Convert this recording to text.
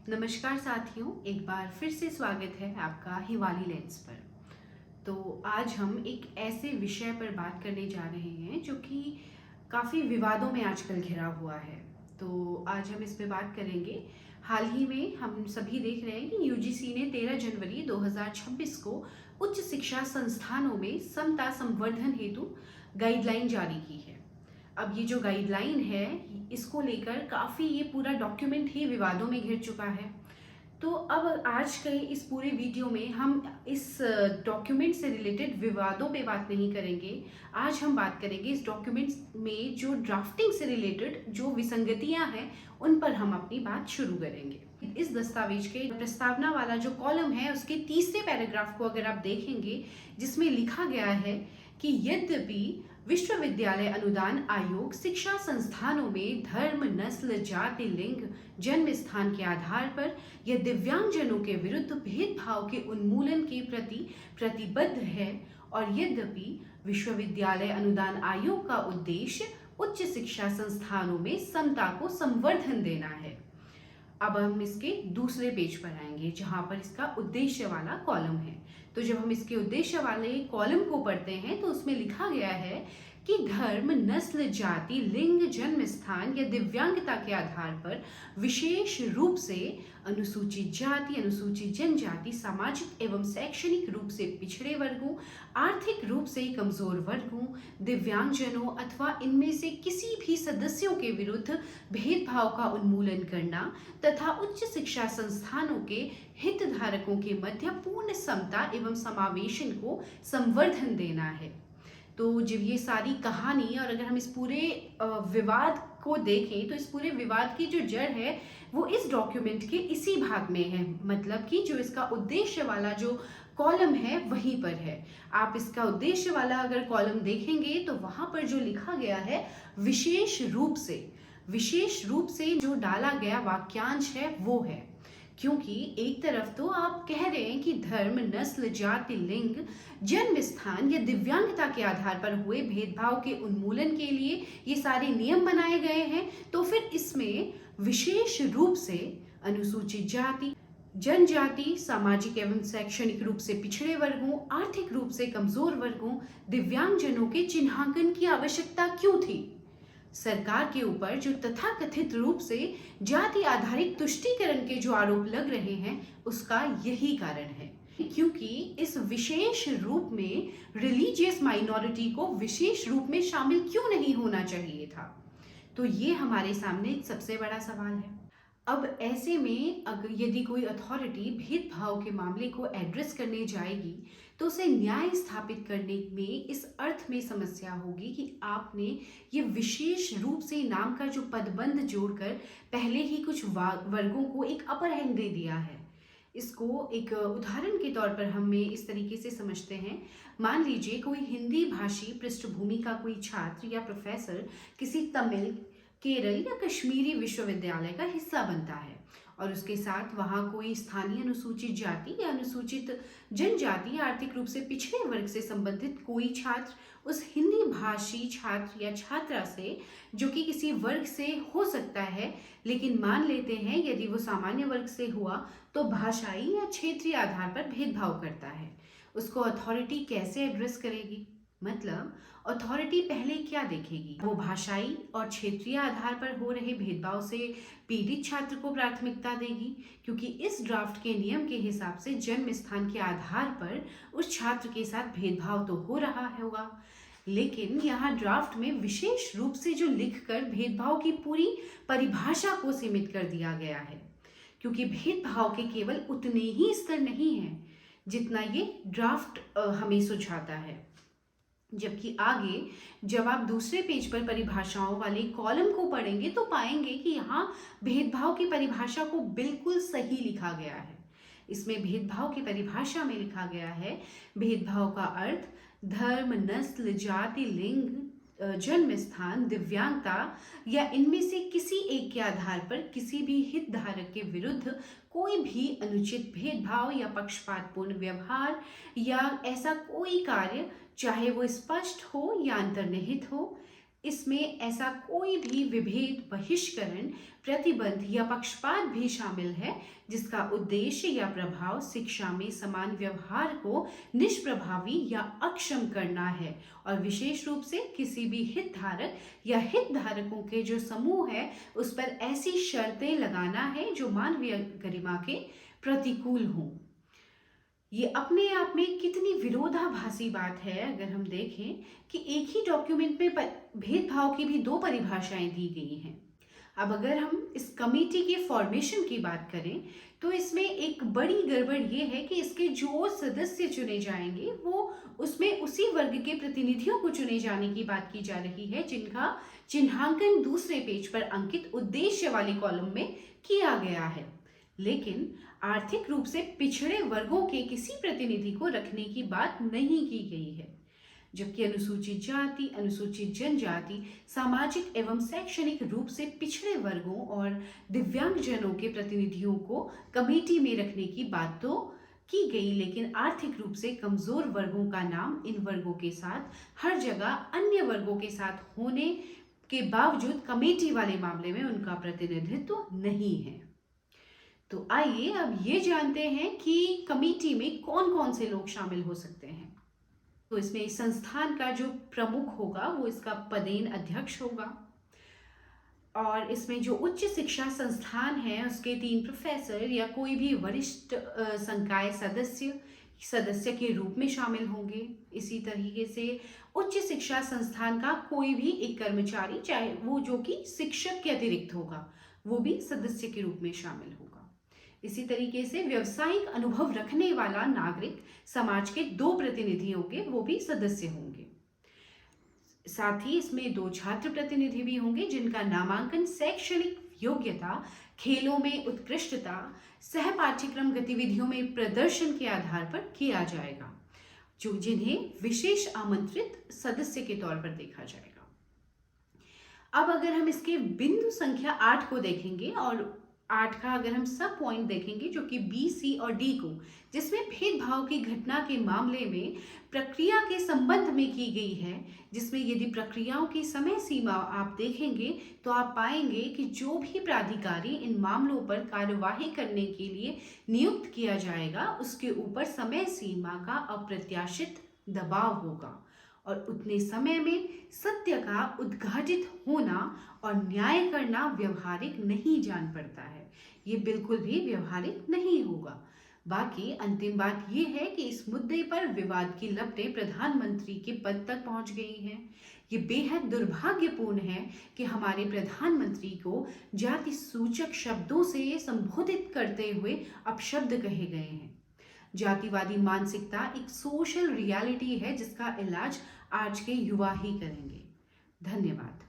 नमस्कार साथियों, एक बार फिर से स्वागत है आपका हिवाली लेंस पर। तो आज हम एक ऐसे विषय पर बात करने जा रहे हैं जो कि काफ़ी विवादों में आजकल घिरा हुआ है। तो आज हम इस पे बात करेंगे। हाल ही में हम सभी देख रहे हैं कि यूजीसी ने 13 जनवरी 2026 को उच्च शिक्षा संस्थानों में समता संवर्धन हेतु गाइडलाइन जारी की है। अब ये जो गाइडलाइन है, इसको लेकर काफ़ी ये पूरा डॉक्यूमेंट ही विवादों में घिर चुका है। तो अब आज के इस पूरे वीडियो में हम इस डॉक्यूमेंट से रिलेटेड विवादों पे बात नहीं करेंगे। आज हम बात करेंगे इस डॉक्यूमेंट में जो ड्राफ्टिंग से रिलेटेड जो विसंगतियां हैं, उन पर हम अपनी बात शुरू करेंगे। इस दस्तावेज के प्रस्तावना वाला जो कॉलम है, उसके तीसरे पैराग्राफ को अगर आप देखेंगे, जिसमें लिखा गया है कि यद्यपि विश्वविद्यालय अनुदान आयोग शिक्षा संस्थानों में धर्म, नस्ल, जाति, लिंग, जन्म स्थान के आधार पर या दिव्यांगजनों के विरुद्ध भेदभाव के उन्मूलन के प्रति प्रतिबद्ध है, और यद्यपि विश्वविद्यालय अनुदान आयोग का उद्देश्य उच्च शिक्षा संस्थानों में समता को संवर्धन देना है। अब हम इसके दूसरे पेज पर आएंगे, जहां पर इसका उद्देश्य वाला कॉलम है। तो जब हम इसके उद्देश्य वाले कॉलम को पढ़ते हैं तो उसमें लिखा गया है कि धर्म, नस्ल, जाति, लिंग, जन्म स्थान या दिव्यांगता के आधार पर विशेष रूप से अनुसूचित जाति, अनुसूचित जनजाति, सामाजिक एवं शैक्षणिक रूप से पिछड़े वर्गों, आर्थिक रूप से कमजोर वर्गों, दिव्यांगजनों अथवा इनमें से किसी भी सदस्यों के विरुद्ध भेदभाव का उन्मूलन करना तथा उच्च शिक्षा संस्थानों के हितधारकों के मध्य पूर्ण समता एवं समावेशन को संवर्धन देना है। तो जब ये सारी कहानी, और अगर हम इस पूरे विवाद को देखें तो इस पूरे विवाद की जो जड़ है वो इस डॉक्यूमेंट के इसी भाग में है। मतलब कि जो इसका उद्देश्य वाला जो कॉलम है वहीं पर है। आप इसका उद्देश्य वाला अगर कॉलम देखेंगे तो वहां पर जो लिखा गया है विशेष रूप से जो डाला गया वाक्यांश है वो है। क्योंकि एक तरफ तो आप कह रहे हैं कि धर्म, नस्ल, जाति, लिंग, जन्म स्थान या दिव्यांगता के आधार पर हुए भेदभाव के उन्मूलन के लिए ये सारे नियम बनाए गए हैं, तो फिर इसमें विशेष रूप से अनुसूचित जाति, जनजाति, सामाजिक एवं शैक्षणिक रूप से पिछड़े वर्गों, आर्थिक रूप से कमजोर वर्गों, दिव्यांगजनों के चिन्हांकन की आवश्यकता क्यों थी। सरकार के ऊपर जो तथाकथित रूप से जाति आधारित तुष्टीकरण के जो आरोप लग रहे हैं, उसका यही कारण है। क्योंकि इस विशेष रूप में रिलीजियस माइनॉरिटी को विशेष रूप में शामिल क्यों नहीं होना चाहिए था। तो ये हमारे सामने सबसे बड़ा सवाल है। अब ऐसे में अगर यदि कोई अथॉरिटी भेदभाव के मामले को एड्रेस करने जाएगी तो उसे न्याय स्थापित करने में इस अर्थ में समस्या होगी कि आपने ये विशेष रूप से नाम का जो पदबंध जोड़कर पहले ही कुछ वर्गों को एक अपर हैंड दे दिया है। इसको एक उदाहरण के तौर पर हम इस तरीके से समझते हैं। मान लीजिए कोई हिंदी भाषी पृष्ठभूमि का कोई छात्र या प्रोफेसर किसी तमिल, केरल या कश्मीरी विश्वविद्यालय का हिस्सा बनता है, और उसके साथ वहाँ कोई स्थानीय अनुसूचित जाति या अनुसूचित जनजाति या आर्थिक रूप से पिछड़े वर्ग से संबंधित कोई छात्र उस हिंदी भाषी छात्र या छात्रा से, जो कि किसी वर्ग से हो सकता है, लेकिन मान लेते हैं यदि वो सामान्य वर्ग से हुआ तो भाषाई या क्षेत्रीय आधार पर भेदभाव करता है, उसको अथॉरिटी कैसे एड्रेस करेगी। मतलब अथॉरिटी पहले क्या देखेगी, वो भाषाई और क्षेत्रीय आधार पर हो रहे भेदभाव से पीड़ित छात्र को प्राथमिकता देगी, क्योंकि इस ड्राफ्ट के नियम के हिसाब से जन्म स्थान के आधार पर उस छात्र के साथ भेदभाव तो हो रहा होगा, लेकिन यहाँ ड्राफ्ट में विशेष रूप से जो लिखकर भेदभाव की पूरी परिभाषा को सीमित कर दिया गया है, क्योंकि भेदभाव के केवल उतने ही स्तर नहीं है जितना ये ड्राफ्ट हमें सुझाता है। जबकि आगे जब आप दूसरे पेज पर परिभाषाओं वाले कॉलम को पढ़ेंगे तो पाएंगे कि यहाँ भेदभाव की परिभाषा को बिल्कुल सही लिखा गया है। इसमें भेदभाव की परिभाषा में लिखा गया है, भेदभाव का अर्थ धर्म, नस्ल, जाति, लिंग, जन्म स्थान, दिव्यांगता या इनमें से किसी एक के आधार पर किसी भी हितधारक के विरुद्ध कोई भी अनुचित भेदभाव या पक्षपातपूर्ण व्यवहार या ऐसा कोई कार्य, चाहे वो स्पष्ट हो या अंतर्निहित हो, इसमें ऐसा कोई भी विभेद, बहिष्करण, प्रतिबंध या पक्षपात भी शामिल है जिसका उद्देश्य या प्रभाव शिक्षा में समान व्यवहार को निष्प्रभावी या अक्षम करना है, और विशेष रूप से किसी भी हितधारक या हितधारकों के जो समूह है उस पर ऐसी शर्तें लगाना है जो मानवीय गरिमा के प्रतिकूल हों। ये अपने आप में कितनी विरोधाभासी बात है अगर हम देखें कि एक ही डॉक्यूमेंट में भेदभाव की भी दो परिभाषाएं दी गई हैं। अब अगर हम इस कमेटी के फॉर्मेशन की बात करें तो इसमें एक बड़ी गड़बड़ ये है कि इसके जो सदस्य चुने जाएंगे वो उसमें उसी वर्ग के प्रतिनिधियों को चुने जाने की बात की जा रही है जिनका चिन्हांकन दूसरे पेज पर अंकित उद्देश्य वाली कॉलम में किया गया है, लेकिन आर्थिक रूप से पिछड़े वर्गों के किसी प्रतिनिधि को रखने की बात नहीं की गई है। जबकि अनुसूचित जाति, अनुसूचित जनजाति, सामाजिक एवं शैक्षणिक रूप से पिछड़े वर्गों और दिव्यांगजनों के प्रतिनिधियों को कमेटी में रखने की बात तो की गई, लेकिन आर्थिक रूप से कमजोर वर्गों का नाम इन वर्गों के साथ हर जगह अन्य वर्गों के साथ होने के बावजूद कमेटी वाले मामले में उनका प्रतिनिधित्व नहीं है। तो आइए अब ये जानते हैं कि कमेटी में कौन कौन से लोग शामिल हो सकते हैं। तो इसमें इस संस्थान का जो प्रमुख होगा वो इसका पदेन अध्यक्ष होगा, और इसमें जो उच्च शिक्षा संस्थान है उसके 3 प्रोफेसर या कोई भी वरिष्ठ संकाय सदस्य के रूप में शामिल होंगे। इसी तरीके से उच्च शिक्षा संस्थान का कोई भी एक कर्मचारी, चाहे वो जो कि शिक्षक के अतिरिक्त होगा, वो भी सदस्य के रूप में शामिल होगा। इसी तरीके से व्यवसायिक अनुभव रखने वाला नागरिक समाज के 2 प्रतिनिधि होंगे, वो भी सदस्य होंगे। साथ ही इसमें 2 छात्र प्रतिनिधि भी होंगे जिनका नामांकन शैक्षणिक योग्यता, खेलों में उत्कृष्टता, सह पाठ्यक्रम गतिविधियों में प्रदर्शन के आधार पर किया जाएगा, जो जिन्हें विशेष आमंत्रित सदस्य के तौर पर देखा जाएगा। अब अगर हम इसके बिंदु संख्या 8 को देखेंगे और 8 का अगर हम सब पॉइंट देखेंगे जो कि बी, सी और डी को, जिसमें भेदभाव की घटना के मामले में प्रक्रिया के संबंध में की गई है, जिसमें यदि प्रक्रियाओं की समय सीमा आप देखेंगे तो आप पाएंगे कि जो भी प्राधिकारी इन मामलों पर कार्यवाही करने के लिए नियुक्त किया जाएगा उसके ऊपर समय सीमा का अप्रत्याशित दबाव होगा, और उतने समय में सत्य का उद्घाटित होना और न्याय करना व्यवहारिक नहीं जान पड़ता है। ये बिल्कुल भी व्यवहारिक नहीं होगा। बाकी अंतिम बात ये है कि इस मुद्दे पर विवाद की लपटें प्रधानमंत्री के पद तक पहुंच गई हैं। ये बेहद दुर्भाग्यपूर्ण है कि हमारे प्रधानमंत्री को जाति सूचक शब्दों से संबोधित करते हुए अपशब्द कहे गए हैं। जातिवादी मानसिकता एक सोशल रियलिटी है जिसका इलाज आज के युवा ही करेंगे। धन्यवाद।